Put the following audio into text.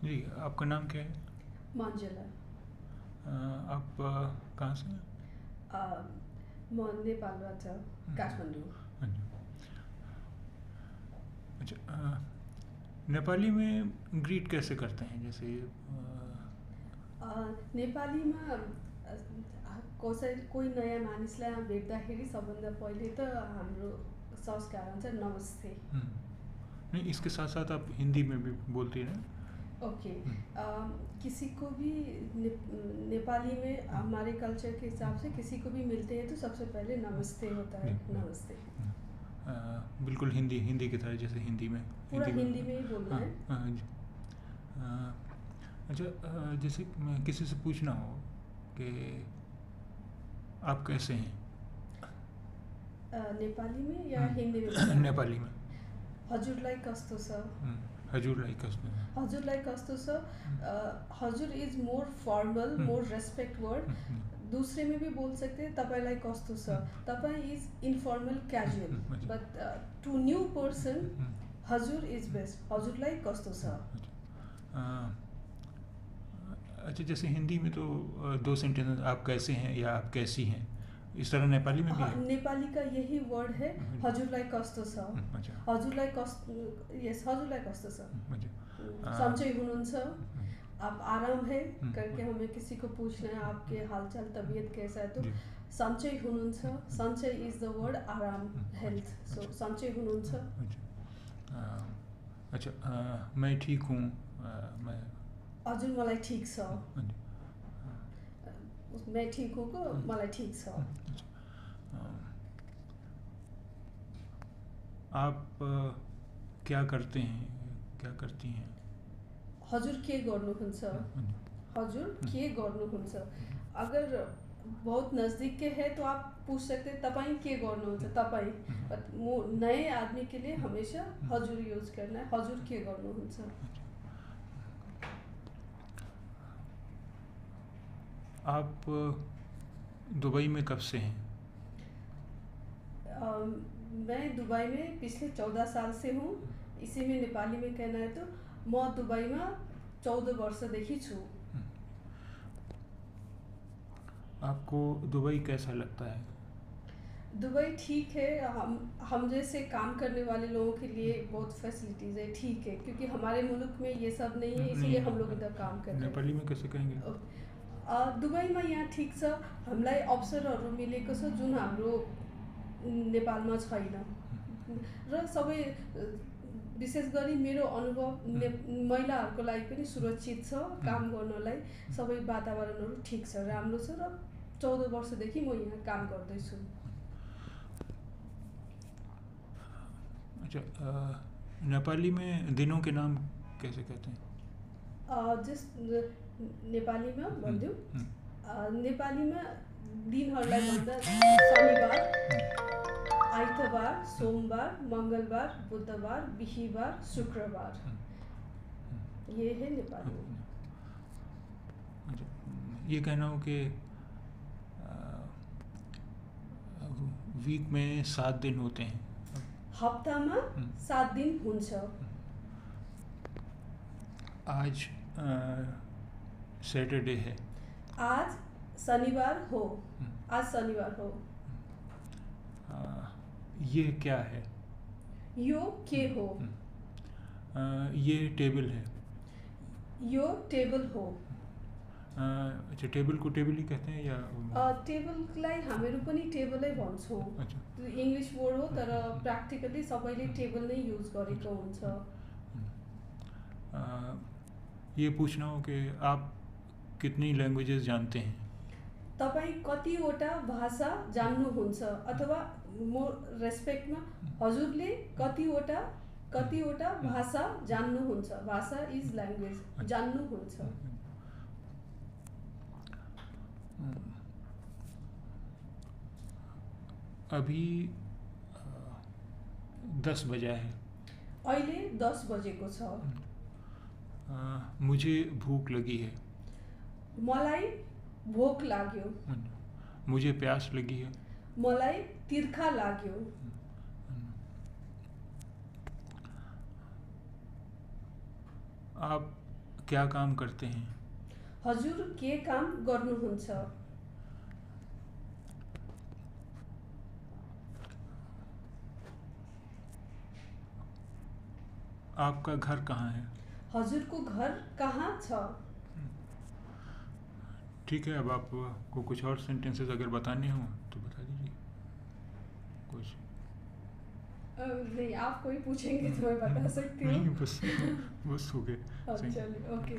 जी, आपका नाम क्या है? मञ्जुला। आप कहाँ से हैं? अ, म नेपालबाट काठमाडौँ। हाँ जी। अच्छा, नेपाली में ग्रीट कैसे करते हैं? जैसे अ, नेपालीमा कोही नयाँ मानिसलाई भेट्दाखेरि सबभन्दा पहिले त हाम्रो संस्कार हुन्छ नमस्ते। नहीं, इसके साथ साथ आप हिंदी में भी बोलती हैं? ओके। किसी को भी ने, नेपाली में हमारे कल्चर के हिसाब से किसी को भी मिलते हैं तो सबसे पहले नमस्ते होता है। नमस्ते बिल्कुल हिंदी हिंदी की तरह, जैसे हिंदी में पूरा हिंदी में ही बोलना हाँ है। हाँ जी। अच्छा, जैसे मैं किसी से पूछना हो कि आप कैसे हैं? नेपाली में या हिंदी में बताऊँ? नेपाली में। हजुरलाई कस्तो छ? हजुरलाई कस्तो छ? हजुरलाई कस्तो छ? हजुर is more formal, more respect word. दूसरे में भी बोल सकते हैं तपाईँलाई कस्तो छ? तपाईँ is informal casual, but to new person हजुर इज बेस्ट। हजुरलाई कस्तो छ? अच्छा, जैसे हिंदी में तो दो सेंटेंस, आप कैसे हैं या आप कैसी हैं, इस तरह नेपाली में भी है? नेपाली का यही वर्ड है, हजुरलाई कस्तो छ। अच्छा। हजुरलाई कस्तो, यस, हजुरलाई कस्तो छ। अच्छा। सन्चै हुनुहुन्छ? आप आराम है करके हमें किसी को पूछना है आपके हालचाल तबीयत कैसा है, तो सन्चै हुनुहुन्छ। सन्चै इज द वर्ड आराम, हेल्थ। सो सन्चै हुनुहुन्छ? अच्छा, मैं ठीक हूँ। मैं हजुर मलाई ठीक छ। मैं ठीक हूँ को मलाई ठीक छ। आप क्या करते हैं, क्या करती हैं? हजुर के गर्नुहुन्छ? हजुर के गर्नुहुन्छ? अगर बहुत नज़दीक के है तो आप पूछ सकते हैं तपाईँ के गर्नुहुन्छ, तपाईँ। बट नए आदमी के लिए हमेशा हजुर यूज करना है। हजुर के गर्नुहुन्छ? आप दुबई में कब से हैं? मैं दुबई में पिछले 14 साल से हूँ। इसी में नेपाली में कहना है तो म दुबईमा 14 वर्षदेखि छु। आपको दुबई कैसा लगता है? दुबई ठीक है। हम जैसे काम करने वाले लोगों के लिए बहुत फैसिलिटीज़ है, ठीक है, क्योंकि हमारे मुल्क में ये सब नहीं है, इसीलिए हम लोग इधर काम कर रहे हैं। नेपाली में कैसे कहेंगे? दुबईमा यहाँ ठीक छ, हामीलाई अवसरहरू मिलेको छ जुन हाम्रो नेपालमा छैन। र सबै विशेष गरी मेरो अनुभव महिलाहरूको लागि पनि सुरक्षित छ, काम गर्नलाई सबै वातावरणहरू ठीक छ, राम्रो छ। र 14 वर्षदेखि म यहाँ काम गर्दैछु। अच्छा, नेपाली में दिनों के नाम कैसे कहते हैं? जिस नेपालीमा भनिदिउँ, नेपालीमा दिनहरूलाई भन्दा शनिबार, आइतबार, सोमबार, मङ्गलबार, बुधबार, बिहीबार, शुक्रबार, ये है नेपाली में। ये कहना हो कि वीक में 7 दिन होते हैं। हप्तामा 7 दिन हुन्छ। आज सैटरडे है। आज शनिबार हो। आज शनिबार हो। ये क्या है? यो के हो। ये टेबल है। यो टेबल हो। अच्छा, टेबल को टेबल ही कहते हैं या? टेबललाई हामीहरू पनि टेबलै भन्छौँ। अच्छा। इङ्ग्लिस वर्ड हो, तर प्र्याक्टिकली सबैले टेबल नै युज गरेको हुन्छ। ये पूछना हो कि आप कितनी लैंग्वेजेस जानते हैं? तपाईँ कतिवटा भाषा जान्नुहुन्छ, अथवा मोर रेस्पेक्टमा हजुरले कतिवटा भाषा जान्नुहुन्छ। भाषा इज ल्याङ्ग्वेज, जान्नुहुन्छ। अभी 10 बजा है। अहिले 10 बजेको छ। मुझे भूख लगी है। मलाई भोक लाग्यो। मुझे प्यास लगी है। मलाई तिर्खा लाग्यो। आप क्या काम करते हैं? हजुर के काम गर्नुहुन्छ? आपका घर कहाँ है? हजुरको घर कहाँ छ? ठीक है, अब आपको कुछ और सेंटेंसेस अगर बताने हो तो बता दीजिए कुछ। नहीं, आप कोई पूछेंगे तो मैं बता सकती हूँ। नहीं, बस हो गया। चलिए, ओके।